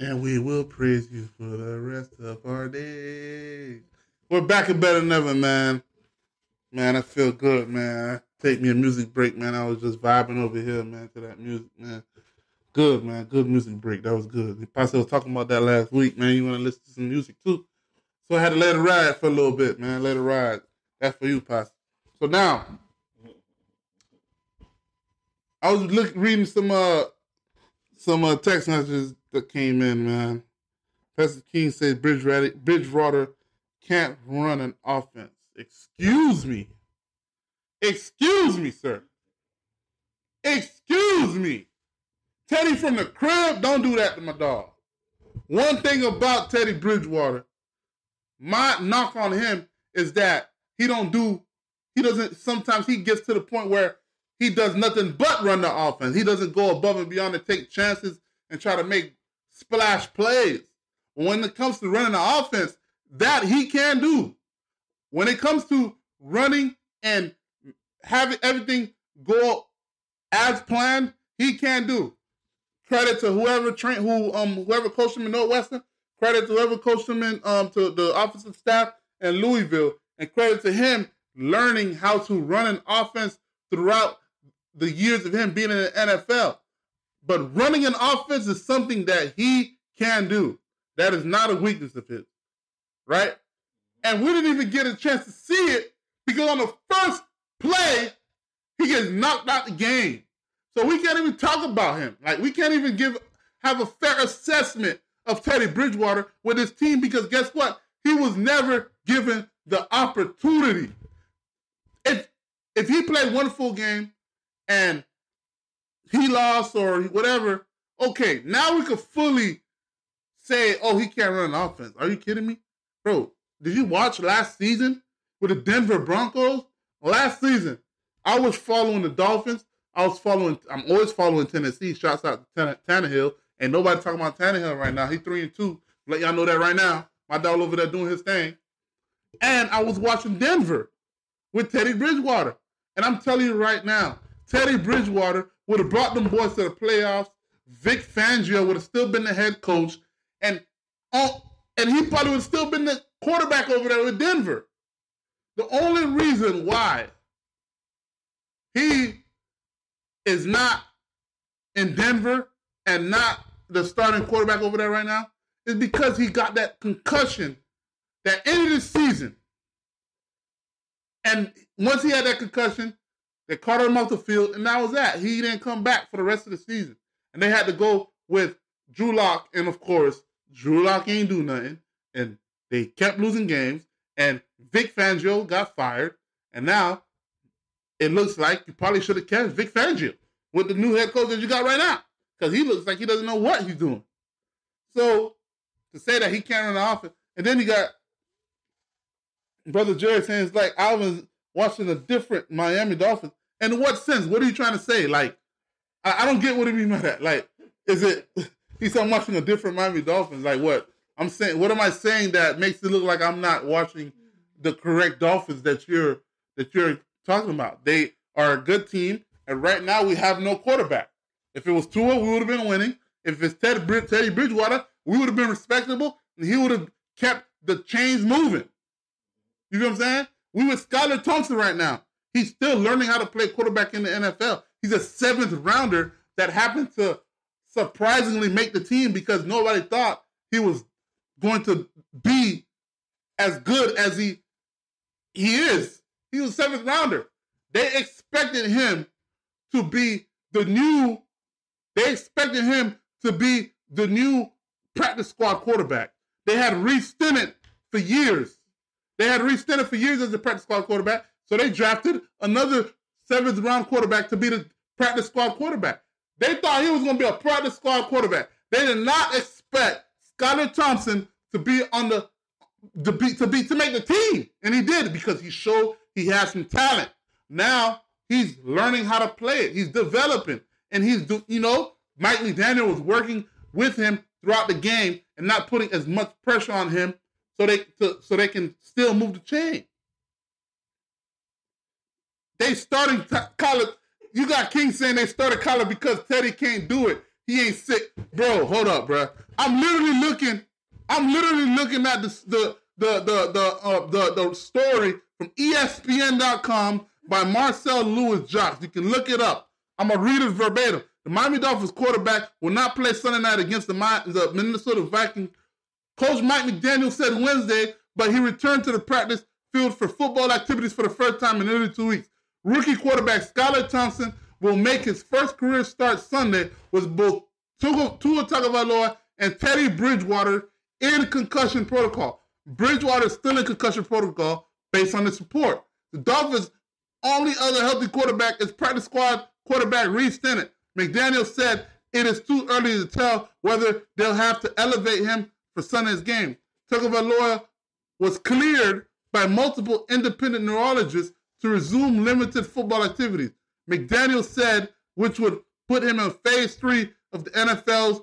And we will praise you for the rest of our days. We're back and better than ever, man. Man, I feel good, man. Take me a music break, man. I was just vibing over here, man, to that music, man. Good, man. Good music break. That was good. Pastor was talking about that last week, man. You want to listen to some music, too? So I had to let it ride for a little bit, man. Let it ride. That's for you, Pastor. So now, I was reading some text messages that came in, man. Pastor King says Bridgewater can't run an offense. Excuse me. Excuse me, sir. Excuse me. Teddy from the crib, don't do that to my dog. One thing about Teddy Bridgewater, my knock on him is that sometimes he gets to the point where he does nothing but run the offense. He doesn't go above and beyond to take chances and try to make splash plays. When it comes to running the offense, that he can do. When it comes to running and having everything go as planned, he can do. Credit to whoever coached him in Northwestern. Credit to whoever coached him to the offensive staff in Louisville. And credit to him learning how to run an offense throughout the years of him being in the NFL. But running an offense is something that he can do. That is not a weakness of his, right? And we didn't even get a chance to see it because on the first play, he gets knocked out the game. So we can't even talk about him. Like, we can't even have a fair assessment of Teddy Bridgewater with his team because guess what? He was never given the opportunity. If he played one full game and he lost or whatever, okay, now we could fully say, oh, he can't run an offense. Are you kidding me? Bro, did you watch last season with the Denver Broncos? Last season, I was following the Dolphins. I'm always following Tennessee. Shouts out to Tannehill. Ain't nobody talking about Tannehill right now. He's 3-2. Let y'all know that right now. My dog over there doing his thing. And I was watching Denver with Teddy Bridgewater. And I'm telling you right now, Teddy Bridgewater would have brought them boys to the playoffs. Vic Fangio would have still been the head coach. And he probably would have still been the quarterback over there with Denver. The only reason why he is not in Denver and not the starting quarterback over there right now is because he got that concussion that ended the season. And once he had that concussion, they carted him off the field, and that was that. He didn't come back for the rest of the season. And they had to go with Drew Lock, and of course, Drew Lock ain't do nothing, and they kept losing games, and Vic Fangio got fired, and now it looks like you probably should have kept Vic Fangio with the new head coach that you got right now, because he looks like he doesn't know what he's doing. So, to say that he can't run the offense, and then you got Brother Jerry saying it's like I was watching a different Miami Dolphins. And in what sense? What are you trying to say? Like, I don't get what he mean by that. Like, is it, he said I'm watching a different Miami Dolphins. Like what? I'm saying, what am I saying that makes it look like I'm not watching the correct Dolphins that you're talking about? They are a good team, and right now we have no quarterback. If it was Tua, we would have been winning. If it's Teddy Bridgewater, we would have been respectable, and he would have kept the chains moving. You know what I'm saying? We with Skylar Thompson right now. He's still learning how to play quarterback in the NFL. He's a 7th rounder that happened to surprisingly make the team because nobody thought he was going to be as good as he is. He was a 7th rounder. They expected him to be the new practice squad quarterback. They had Reece Stennett for years. As a practice squad quarterback. So they drafted another 7th round quarterback to be the practice squad quarterback. They thought he was going to be a practice squad quarterback. They did not expect Skylar Thompson to be to make the team, and he did because he showed he has some talent. Now he's learning how to play it. He's developing, and Mike McDaniel was working with him throughout the game and not putting as much pressure on him so they can still move the chain. They starting college. You got King saying they started college because Teddy can't do it. He ain't sick, bro. Hold up, bro. I'm literally looking at the story from ESPN.com by Marcel Lewis-Jacques. You can look it up. I'm gonna read it verbatim. The Miami Dolphins quarterback will not play Sunday night against the Minnesota Vikings. Coach Mike McDaniel said Wednesday, but he returned to the practice field for football activities for the first time in nearly 2 weeks. Rookie quarterback Skylar Thompson will make his first career start Sunday with both Tua Tagovailoa and Teddy Bridgewater in concussion protocol. Bridgewater is still in concussion protocol based on his report. The Dolphins' only other healthy quarterback is practice squad quarterback Reed Stennett. McDaniel said it is too early to tell whether they'll have to elevate him for Sunday's game. Tagovailoa was cleared by multiple independent neurologists to resume limited football activities. McDaniel said, which would put him in phase 3 of the NFL's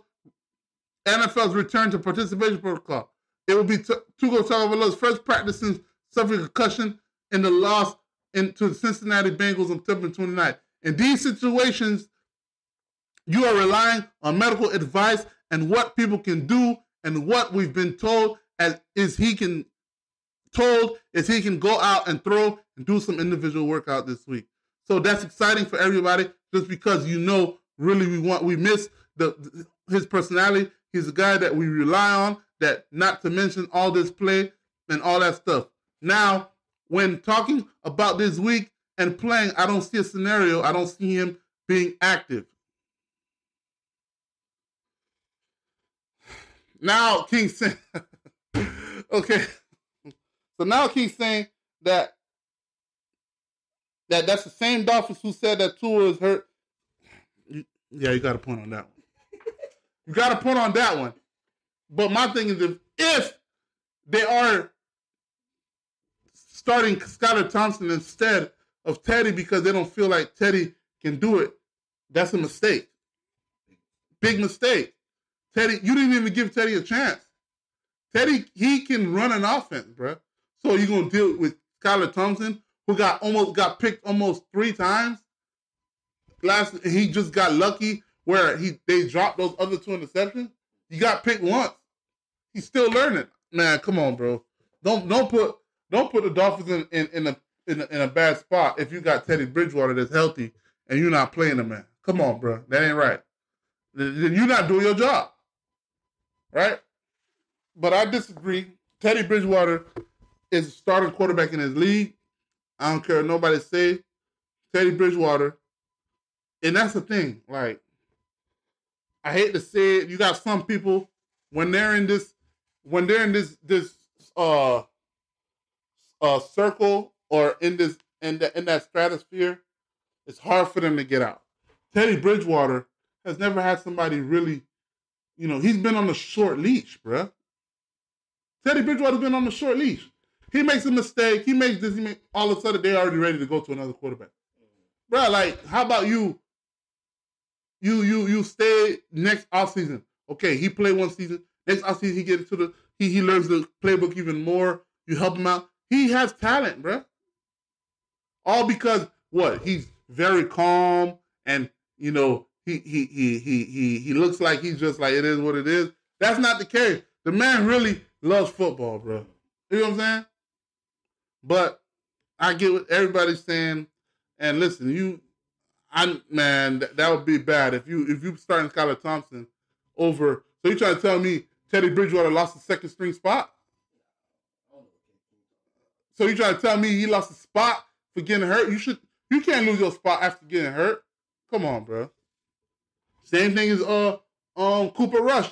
return to participation protocol. It will be Tua Tagovailoa's first practice since suffering concussion in the loss to the Cincinnati Bengals on September 29th. In these situations, you are relying on medical advice and what people can do, and what we've been told is he can go out and throw and do some individual workout this week. So that's exciting for everybody, just because really we miss his personality. He's a guy that we rely on, that not to mention all this play and all that stuff. Now, when talking about this week and playing, I don't see a scenario. I don't see him being active. Now King's saying, okay. So now King's saying that's the same Dolphins who said that Tua is hurt. Yeah, you got a point on that one. You got a point on that one. But my thing is, if they are starting Skylar Thompson instead of Teddy because they don't feel like Teddy can do it, that's a mistake. Big mistake. Teddy, you didn't even give Teddy a chance. Teddy, he can run an offense, bro. So you're going to deal with Skylar Thompson, who got picked almost 3 times. He just got lucky where they dropped those other 2 interceptions. He got picked once. He's still learning. Man, come on, bro. Don't put the Dolphins in a bad spot if you got Teddy Bridgewater that's healthy and you're not playing him, man. Come on, bro. That ain't right. Then you're not doing your job. Right? But I disagree. Teddy Bridgewater is a starting quarterback in his league. I don't care what nobody say. Teddy Bridgewater. And that's the thing. Like, I hate to say it. You got some people when they're in this circle or in that stratosphere, it's hard for them to get out. Teddy Bridgewater has never had somebody really, he's been on the short leash, bruh. Teddy Bridgewater's been on the short leash. He makes a mistake. He makes this. All of a sudden, they're already ready to go to another quarterback. Bruh, like, how about you? You stay next offseason. Okay, he played one season. Next offseason, he gets into he learns the playbook even more. You help him out. He has talent, bruh. All because what? He's very calm and he looks like he's just like, it is what it is. That's not the case. The man really loves football, bro. You know what I'm saying? But I get what everybody's saying. And listen, that would be bad if you starting Skylar Thompson over. So you trying to tell me Teddy Bridgewater lost the second string spot? So you trying to tell me he lost a spot for getting hurt? You can't lose your spot after getting hurt. Come on, bro. Same thing as Cooper Rush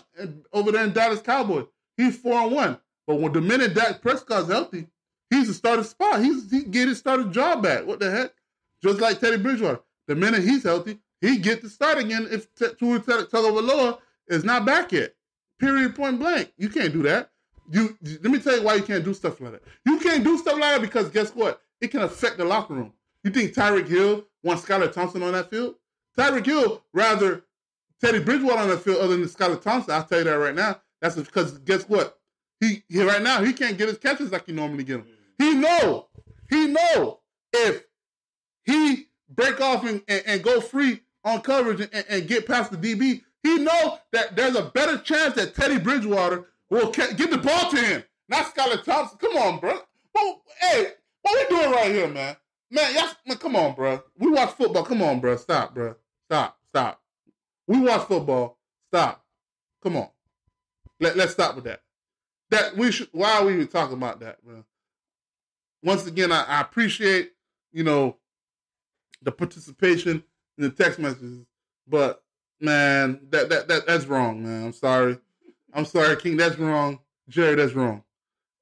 over there in Dallas Cowboys. He's 4-1. But when the minute Dak Prescott's healthy, he's a starting spot. He get his starting job back. What the heck? Just like Teddy Bridgewater. The minute he's healthy, he get to start again if Tua Tagovailoa is not back yet. Period, point blank. You can't do that. Let me tell you why you can't do stuff like that. You can't do stuff like that because guess what? It can affect the locker room. You think Tyreek Hill wants Skylar Thompson on that field? Tyreek Hill rather Teddy Bridgewater on that field other than Skylar Thompson. I'll tell you that right now. That's because guess what? He right now he can't get his catches like he normally get them. He know if he break off and go free on coverage and get past the DB, He knows that there's a better chance that Teddy Bridgewater will get the ball to him, not Skylar Thompson. Come on, bro. Hey, what we doing right here, man? Man, come on, bro. We watch football. Come on, bro. Stop, bro. Stop. We watch football. Stop. Come on. Let's stop with that. Why are we even talking about that, man? Once again, I appreciate, the participation in the text messages, but man, that's wrong, man. I'm sorry, King. That's wrong. Jerry, that's wrong.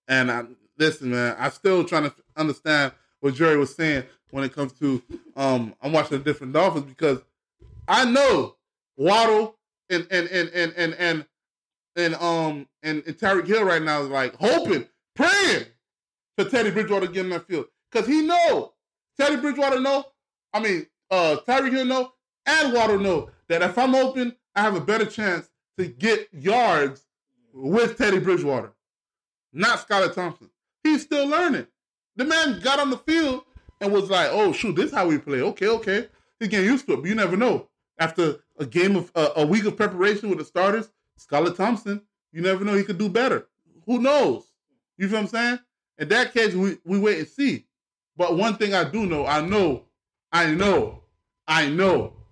And listen, man, I'm still trying to understand what Jerry was saying when it comes to I'm watching the different Dolphins, because I know Waddle and Tyreek Hill right now is like hoping, praying for Teddy Bridgewater to get in that field, because he know Teddy Bridgewater know. I mean, Tyreek Hill know and Waddle know that if I'm open, I have a better chance to get yards with Teddy Bridgewater, not Skylar Thompson. He's still learning. The man got on the field and was like, "Oh shoot, this is how we play." Okay. He's getting used to it, but you never know. After a week of preparation with the starters, Skylar Thompson, you never know, he could do better. Who knows? You feel what I'm saying? In that case, we wait and see. But one thing I do know, I know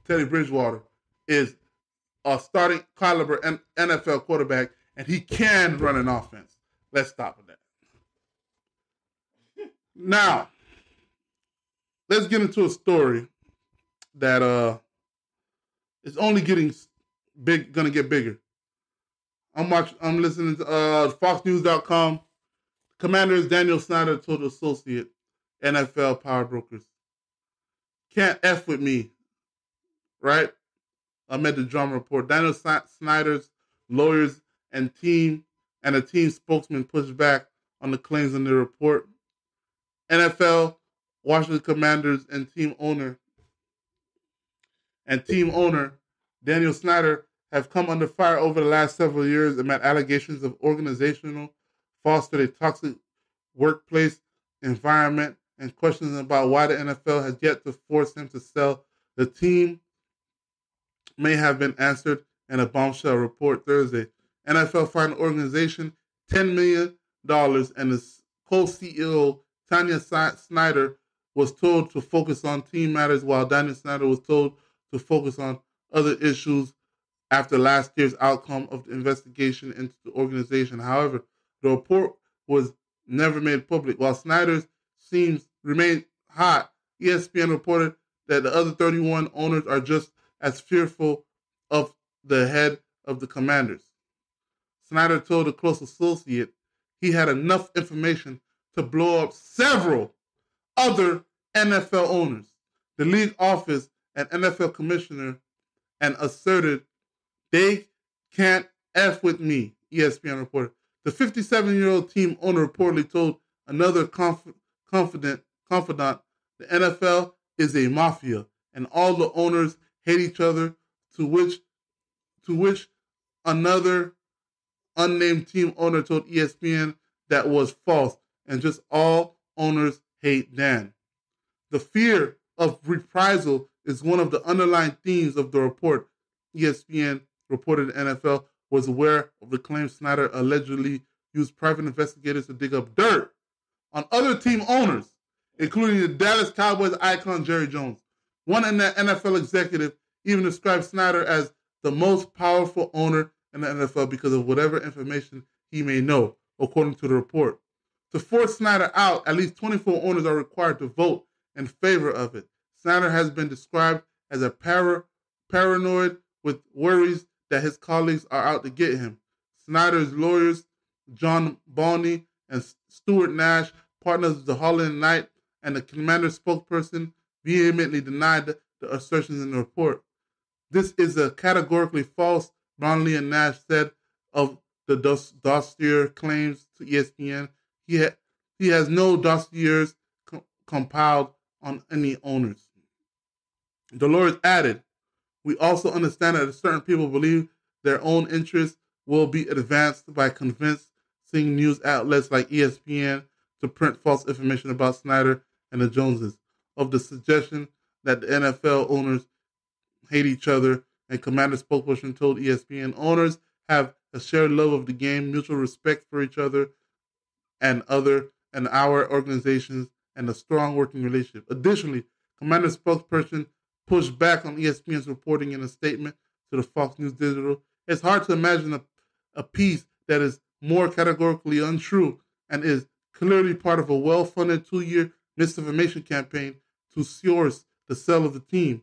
Teddy Bridgewater is a starting caliber NFL quarterback, and he can run an offense. Let's stop with that. Now, let's get into a story that is only getting gonna get bigger. I'm listening to FoxNews.com. Commanders Daniel Snyder told Associate NFL Power Brokers, "Can't F with me," right? Amid the drama report, Daniel Snyder's lawyers and a team spokesman pushed back on the claims in the report. NFL, Washington Commanders, and team owner Daniel Snyder have come under fire over the last several years amid allegations of organizational fostered a toxic workplace environment and questions about why the NFL has yet to force him to sell. The team may have been answered in a bombshell report Thursday. NFL fined the organization $10 million, and the co-CEO Tanya Snyder was told to focus on team matters, while Daniel Snyder was told to focus on other issues after last year's outcome of the investigation into the organization. However, the report was never made public. While Snyder's seams remained hot, ESPN reported that the other 31 owners are just as fearful of the head of the Commanders. Snyder told a close associate he had enough information to blow up several other NFL owners, the league office, and NFL commissioner, and asserted they can't F with me, ESPN reported. The 57-year-old team owner reportedly told another confidant, the NFL is a mafia, and all the owners hate each other, to which another unnamed team owner told ESPN that was false, and just all owners hate Dan. The fear of reprisal is one of the underlying themes of the report. ESPN reported the NFL was aware of the claim Snyder allegedly used private investigators to dig up dirt on other team owners, including the Dallas Cowboys icon Jerry Jones. One NFL executive even described Snyder as the most powerful owner in the NFL because of whatever information he may know, according to the report. To force Snyder out, at least 24 owners are required to vote in favor of it. Snyder has been described as a paranoid with worries that his colleagues are out to get him. Snyder's lawyers, John Bonney and Stuart Nash, partners of the Holland Knight, and the Commander spokesperson, vehemently denied the assertions in the report. This is a categorically false, Bonney and Nash said of the dossier claims to ESPN. He has no dossiers compiled on any owners. The lawyers added, "We also understand that certain people believe their own interests will be advanced by convincing news outlets like ESPN to print false information about Snyder and the Joneses, of the suggestion that the NFL owners hate each other and Commander spokesperson told ESPN owners have a shared love of the game, mutual respect for each other and our organizations, and a strong working relationship. Additionally, Commander spokesperson pushed back on ESPN's reporting in a statement to the Fox News Digital. It's hard to imagine a piece that is more categorically untrue and is clearly part of a well-funded 2-year misinformation campaign to source the sale of the team,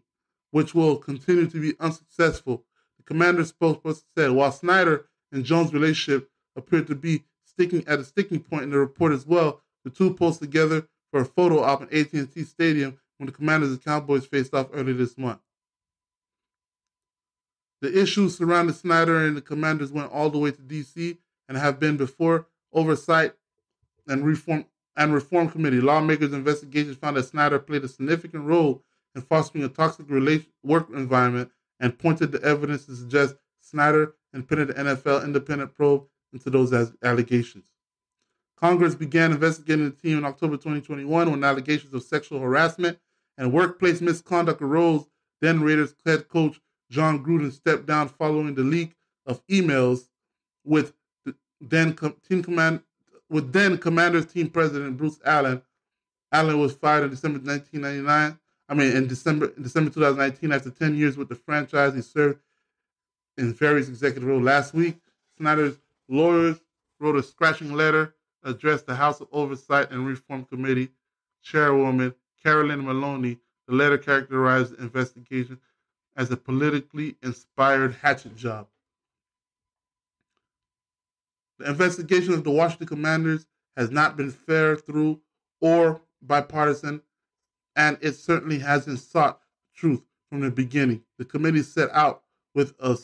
which will continue to be unsuccessful. The Commander spokesperson said, while Snyder and Jones' relationship appeared to be at a sticking point in the report as well, the two posted together for a photo op in AT&T Stadium when the Commanders and Cowboys faced off earlier this month. The issues surrounding Snyder and the Commanders went all the way to D.C. and have been before Oversight and Reform Committee. Lawmakers' investigations found that Snyder played a significant role in fostering a toxic work environment and pointed to evidence to suggest Snyder impeded the NFL independent probe into those allegations. Congress began investigating the team in October 2021 when allegations of sexual harassment and workplace misconduct arose. Then Raiders head coach Jon Gruden stepped down following the leak of emails with Commanders team president Bruce Allen. Allen was fired in December 2019 after 10 years with the franchise. He served in various executive roles. Last week, Snyder's lawyers wrote a scratching letter addressed the House of Oversight and Reform Committee Chairwoman Carolyn Maloney. The letter characterized the investigation as a politically inspired hatchet job. The investigation of the Washington Commanders has not been fair, through, or bipartisan, and it certainly hasn't sought truth from the beginning. The committee set out with a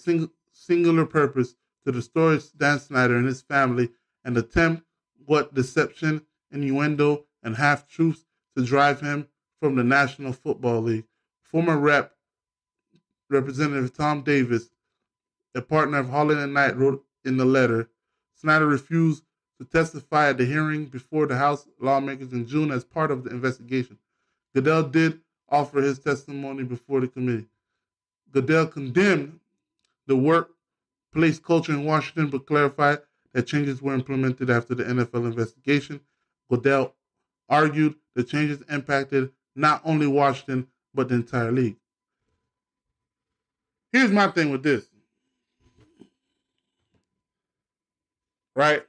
singular purpose: to destroy Dan Snyder and his family and attempt what deception, innuendo, and half-truths to drive him from the National Football League. Former Representative Tom Davis, a partner of Holland and Knight, wrote in the letter, Snyder refused to testify at the hearing before the House lawmakers in June as part of the investigation. Goodell did offer his testimony before the committee. Goodell condemned the workplace culture in Washington, but clarified that changes were implemented after the NFL investigation. Goodell argued the changes impacted not only Washington, but the entire league. Here's my thing with this. Right?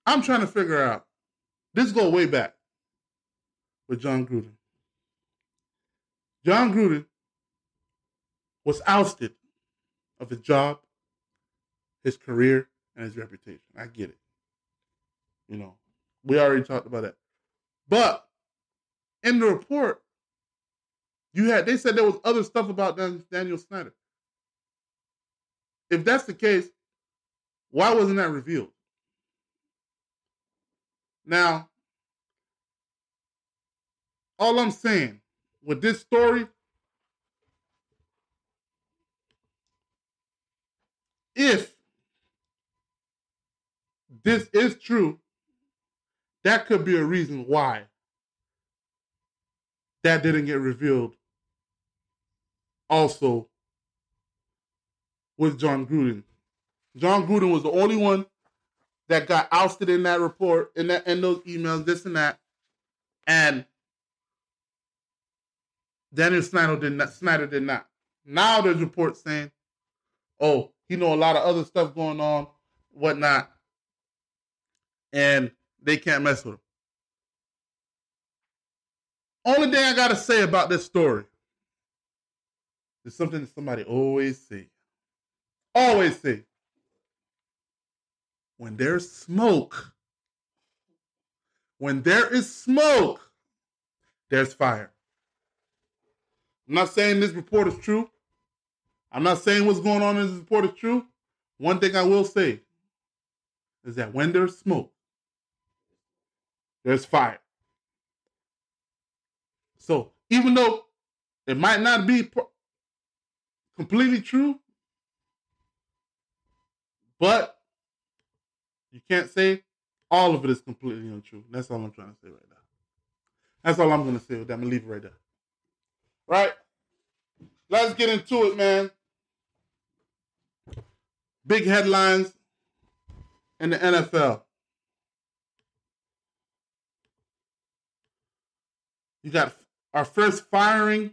I'm trying to figure out, this goes way back with Jon Gruden. Jon Gruden was ousted of his job, his career, and his reputation. I get it. You know, we already talked about that. But in the report, they said there was other stuff about Daniel Snyder. If that's the case, why wasn't that revealed? Now, all I'm saying with this story, if this is true, that could be a reason why that didn't get revealed also with Jon Gruden. Jon Gruden was the only one that got ousted in that report, in those emails, this and that. And Daniel Snyder did not. Now there's reports saying, oh, he know a lot of other stuff going on, whatnot, and they can't mess with him. Only thing I got to say about this story is something that somebody always say. Always say. When there's smoke, there's fire. I'm not saying this report is true. I'm not saying what's going on in this report is true. One thing I will say is that when there's smoke, there's fire. So even though it might not be completely true, but you can't say all of it is completely untrue. That's all I'm trying to say right now. That's all I'm going to say with that. I'm going to leave it right there. Right? Let's get into it, man. Big headlines in the NFL. You got our first firing,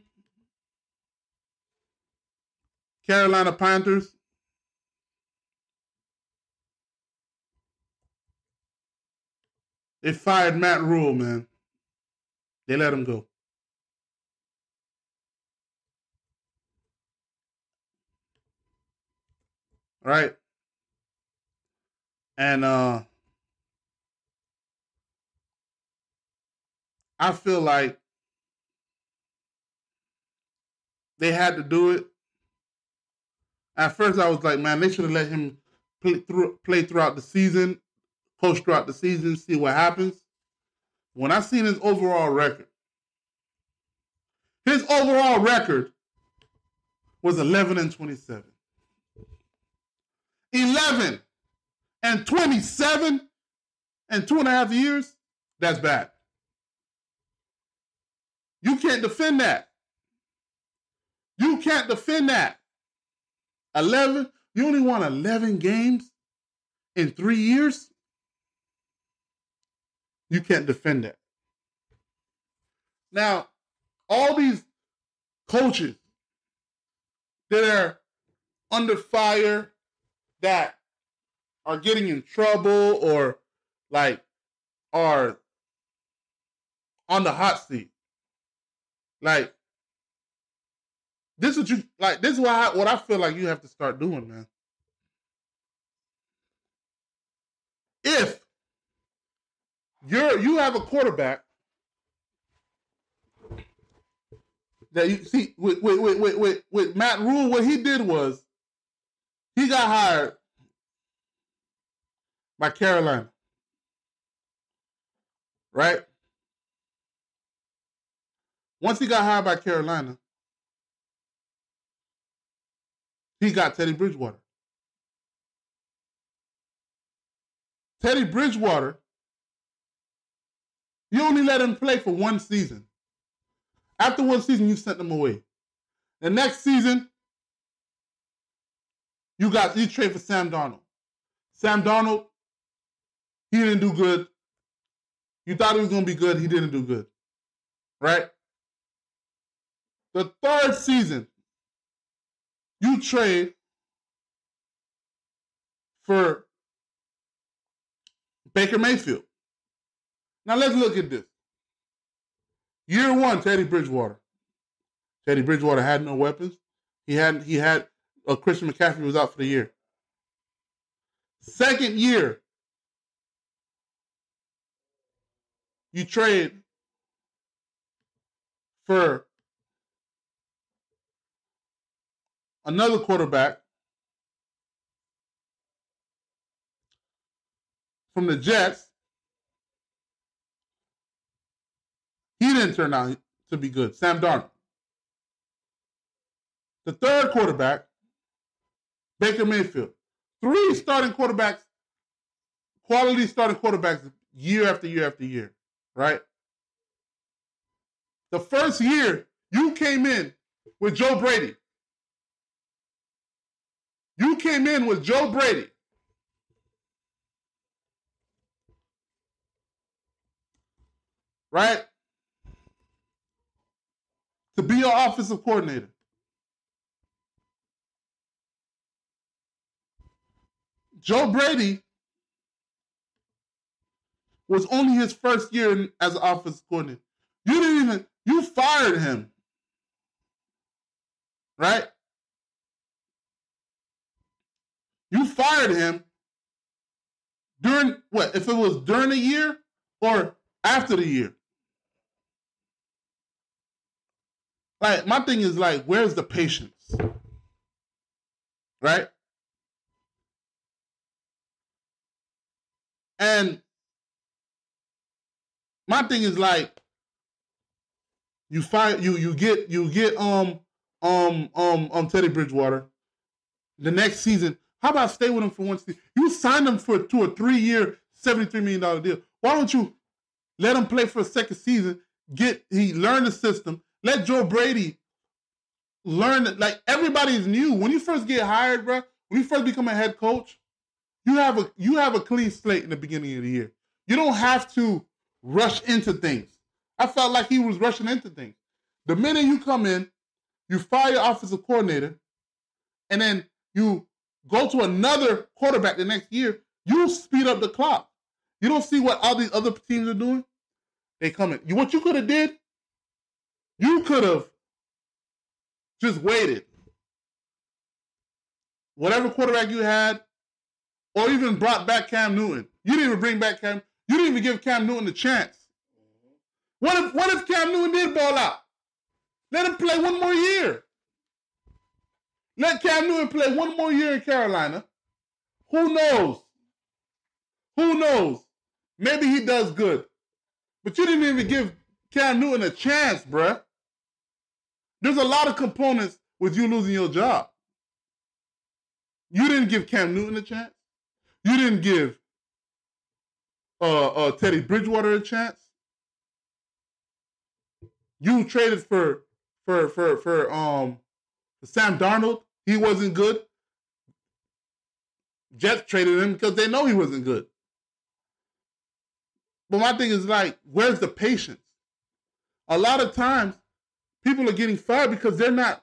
Carolina Panthers. They fired Matt Rule, man. They let him go. All right? And I feel like they had to do it. At first, I was like, man, they should have let him play throughout the season, coach throughout the season, see what happens. When I seen his overall record was 11-27. 11-27 in 2.5 years? That's bad. You can't defend that. You can't defend that. 11? You only won 11 games in 3 years? You can't defend that. Now, all these coaches that are under fire, that are getting in trouble or like are on the hot seat. Like, this is what I feel like you have to start doing, man. If you have a quarterback that you see with Matt Rule, what he did was he got hired by Carolina, right? Once he got hired by Carolina, he got Teddy Bridgewater. Teddy Bridgewater, you only let him play for 1 season. After 1 season, you sent him away. The next season, you trade for Sam Darnold. Sam Darnold, he didn't do good. You thought he was going to be good. He didn't do good. Right? The 3rd season, you trade for Baker Mayfield. Now let's look at this. Year 1, Teddy Bridgewater. Teddy Bridgewater had no weapons. He had Christian McCaffrey was out for the year. 2nd year, you trade for another quarterback from the Jets. He didn't turn out to be good. Sam Darnold. The 3rd quarterback, Baker Mayfield. 3 starting quarterbacks, quality starting quarterbacks year after year after year, right? The 1st year, you came in with Joe Brady. Right? To be your offensive coordinator. Joe Brady was only his 1st year as an offensive coordinator. You fired him. Right? You fired him during what? If it was during the year or after the year? Like, my thing is like, where's the patience? Right? And my thing is like, you get Teddy Bridgewater. The next season, how about stay with him for 1 season? You signed him to a 3-year, $73 million deal. Why don't you let him play for a 2nd season he learned the system. Let Joe Brady learn it. Like, everybody's new. When you first get hired, bro, when you first become a head coach, you have a clean slate in the beginning of the year. You don't have to rush into things. I felt like he was rushing into things. The minute you come in, you fire your offensive coordinator, and then you go to another quarterback the next year, you speed up the clock. You don't see what all these other teams are doing? They come in. What you could have did, you could have just waited. Whatever quarterback you had, or even brought back Cam Newton. You didn't even bring back Cam. You didn't even give Cam Newton a chance. What if Cam Newton did ball out? Let him play one more year. Let Cam Newton play one more year in Carolina. Who knows? Who knows? Maybe he does good. But you didn't even give Cam Newton a chance, bruh. There's a lot of components with you losing your job. You didn't give Cam Newton a chance. You didn't give Teddy Bridgewater a chance. You traded for Sam Darnold. He wasn't good. Jets traded him because they know he wasn't good. But my thing is, like, where's the patience? A lot of times, people are getting fired because they're not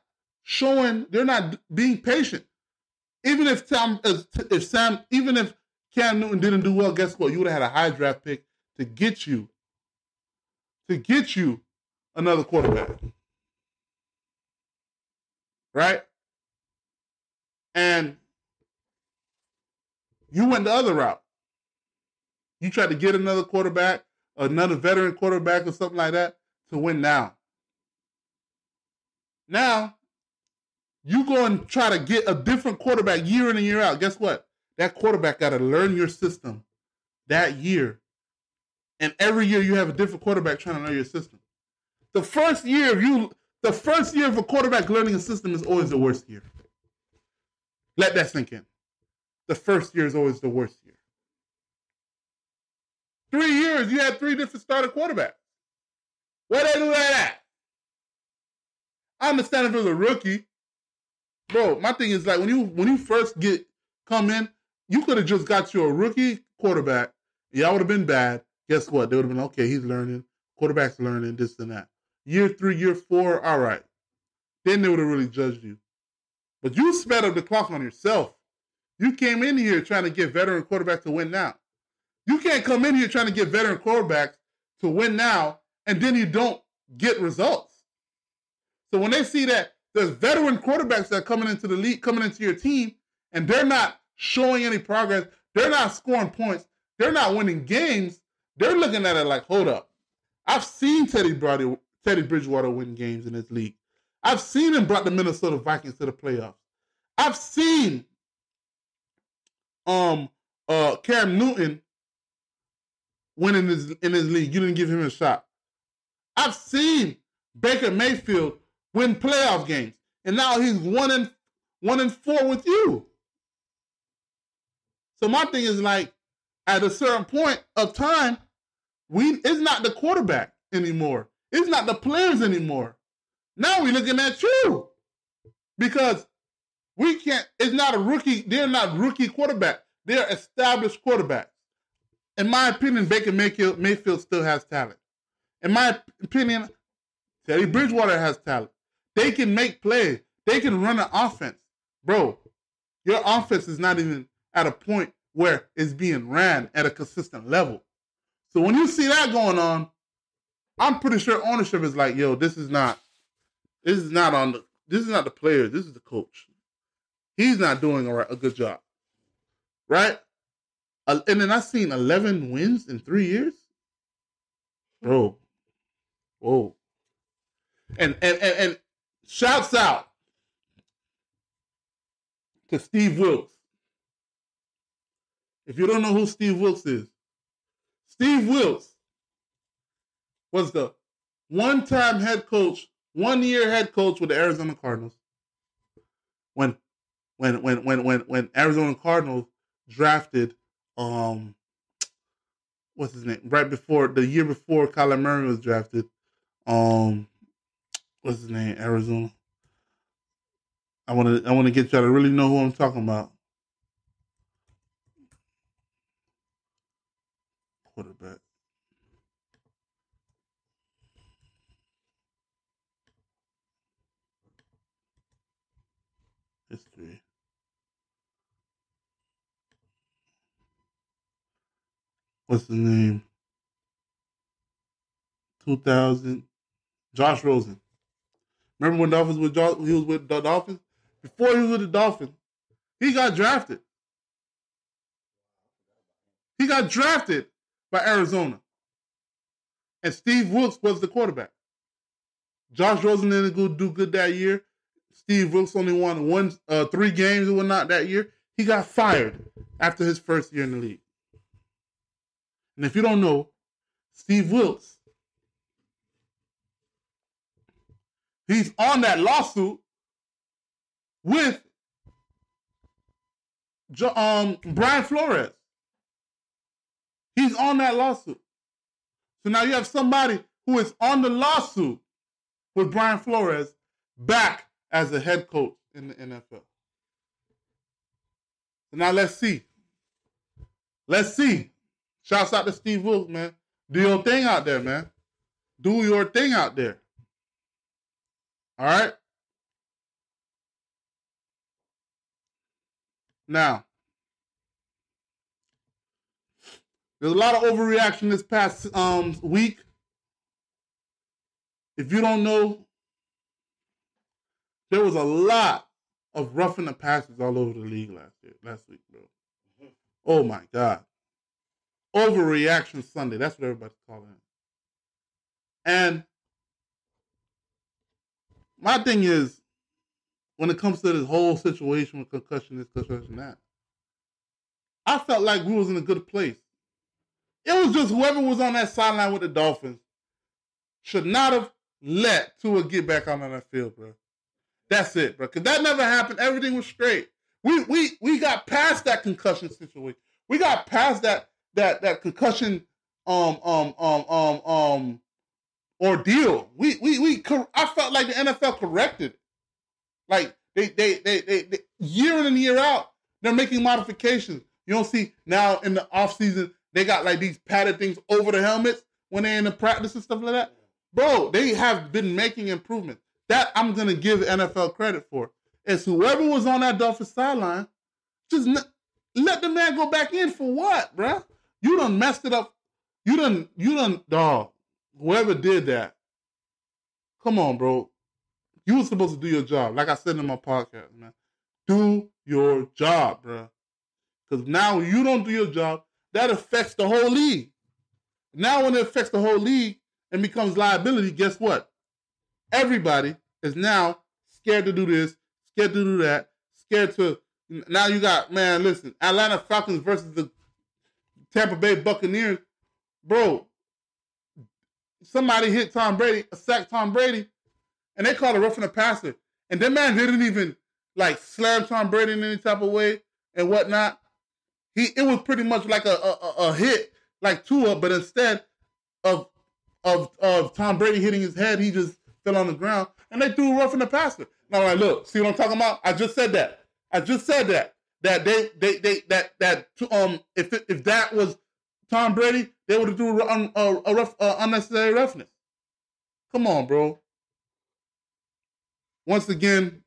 being patient. Even if Cam Newton didn't do well, guess what? You would have had a high draft pick to get you another quarterback. Right? And you went the other route. You tried to get another quarterback, another veteran quarterback or something like that to win now. Now, you go and try to get a different quarterback year in and year out. Guess what? That quarterback got to learn your system that year. And every year you have a different quarterback trying to learn your system. The first year of a quarterback learning a system is always the worst year. Let that sink in. The first year is always the worst year. 3 years, you had 3 different starter quarterbacks. Where they do that at? I understand if it was a rookie. Bro, my thing is, like, when you first come in, you could have just got you a rookie quarterback. Y'all would have been bad. Guess what? They would have been, okay, he's learning. Quarterback's learning, this and that. Year 3, year 4, all right. Then they would have really judged you. But you sped up the clock on yourself. You came in here trying to get veteran quarterbacks to win now. You can't come in here trying to get veteran quarterbacks to win now, and then you don't get results. So when they see that there's veteran quarterbacks that are coming into the league, coming into your team, and they're not showing any progress, they're not scoring points, they're not winning games, they're looking at it like, hold up. I've seen Teddy Bridgewater win games in this league. I've seen him brought the Minnesota Vikings to the playoffs. I've seen Cam Newton win in his league. You didn't give him a shot. I've seen Baker Mayfield win playoff games, and now he's 1-4 with you. So my thing is, like, at a certain point of time, it's not the quarterback anymore. It's not the players anymore. Now we're looking at you. Because we can't, it's not a rookie, they're not rookie quarterback. They're established quarterbacks. In my opinion, Baker Mayfield still has talent. In my opinion, Teddy Bridgewater has talent. They can make plays. They can run an offense. Bro, your offense is not even at a point where it's being ran at a consistent level. So when you see that going on, I'm pretty sure ownership is like, yo, this is not the players, this is the coach. He's not doing a good job. Right? And then I've seen 11 wins in 3 years. Bro. Whoa. And shouts out to Steve Wilkes. If you don't know who Steve Wilkes is, Steve Wilkes was the one-time head coach, 1-year head coach with the Arizona Cardinals. When Arizona Cardinals drafted what's his name? The year before Kyler Murray was drafted, What's his name? Arizona. I want to get y'all to really know who I'm talking about. Quarterback. History. What's his name? 2000. Josh Rosen. Remember when Dolphins with he was with the Dolphins? Before he was with the Dolphins, he got drafted. He got drafted by Arizona. And Steve Wilkes was the quarterback. Josh Rosen didn't go do good that year. Steve Wilkes only won 3 games and whatnot that year. He got fired after his first year in the league. And if you don't know, Steve Wilkes, he's on that lawsuit with Brian Flores. He's on that lawsuit. So now you have somebody who is on the lawsuit with Brian Flores back as a head coach in the NFL. So now let's see. Let's see. Shouts out to Steve Wilkes, man. Do your thing out there, man. Do your thing out there. All right? Now, there's a lot of overreaction this past week. If you don't know, there was a lot of roughing the passes all over the league last week, bro. Oh my God. Overreaction Sunday. That's what everybody's calling it. And my thing is, when it comes to this whole situation with concussion, this, concussion, that, I felt like we was in a good place. It was just whoever was on that sideline with the Dolphins should not have let Tua get back out on that field, bro. That's it, bro. Because that never happened. Everything was straight. We got past that concussion situation. We got past that concussion ordeal. I felt like the NFL corrected. Like they year in and year out, they're making modifications. You don't see now in the offseason, they got like these padded things over the helmets when they're in the practice and stuff like that. Bro, they have been making improvements. That I'm going to give NFL credit for. Is whoever was on that Dolphins sideline, just let the man go back in for what, bro? You done messed it up. You done, dog. Whoever did that, come on, bro. You were supposed to do your job. Like I said in my podcast, man. Do your job, bro. Because now when you don't do your job, that affects the whole league. Now when it affects the whole league and becomes liability, guess what? Everybody is now scared to do this, scared to do that, scared to... Now you got, man, listen, Atlanta Falcons versus the Tampa Bay Buccaneers. Bro, somebody hit Tom Brady, sacked Tom Brady, and they called it roughing the passer. And that man didn't even, like, slam Tom Brady in any type of way and whatnot. It was pretty much like a hit, like Tua, but instead of Tom Brady hitting his head, he just fell on the ground, and they threw roughing the passer. Now I'm like, look, see what I'm talking about? I just said that. That if that was Tom Brady, they would have threw unnecessary roughness. Come on, bro. Once again,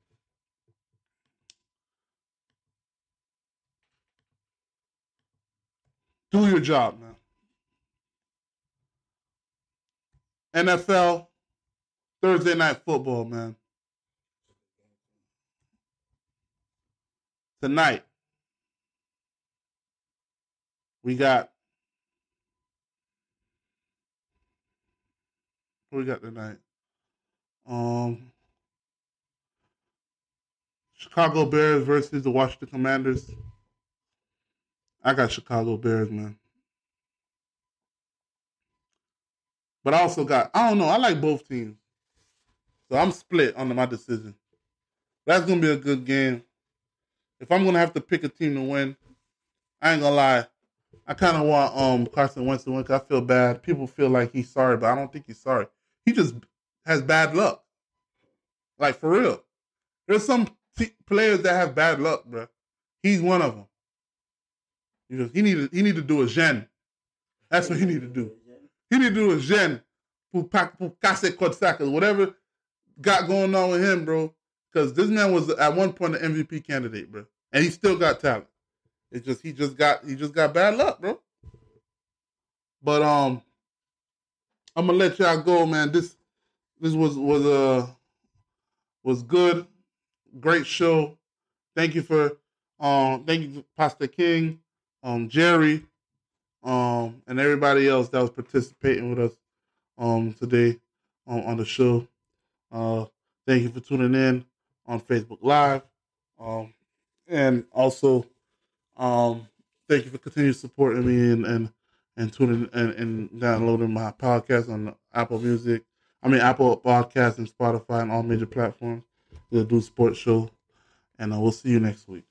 do your job, man. NFL, Thursday Night Football, man. Tonight, we got... What we got tonight? Chicago Bears versus the Washington Commanders. I got Chicago Bears, man. But I also got, I don't know, I like both teams. So I'm split on my decision. That's going to be a good game. If I'm going to have to pick a team to win, I ain't going to lie. I kind of want Carson Wentz to win because I feel bad. People feel like he's sorry, but I don't think he's sorry. He just has bad luck. Like, for real. There's some players that have bad luck, bro. He's one of them. He need to do a gen. That's what he need to do. He need to do a gen. Whatever got going on with him, bro. Because this man was at one point an MVP candidate, bro. And he still got talent. It's just he just got bad luck, bro. But I'm gonna let y'all go, man. This was good. Great show. Thank you Pastor King, Jerry, and everybody else that was participating with us today on the show. Thank you for tuning in on Facebook Live. And also thank you for continuing supporting me and tuning and downloading my podcast on Apple Podcasts and Spotify and all major platforms. We'll do sports show. And we'll see you next week.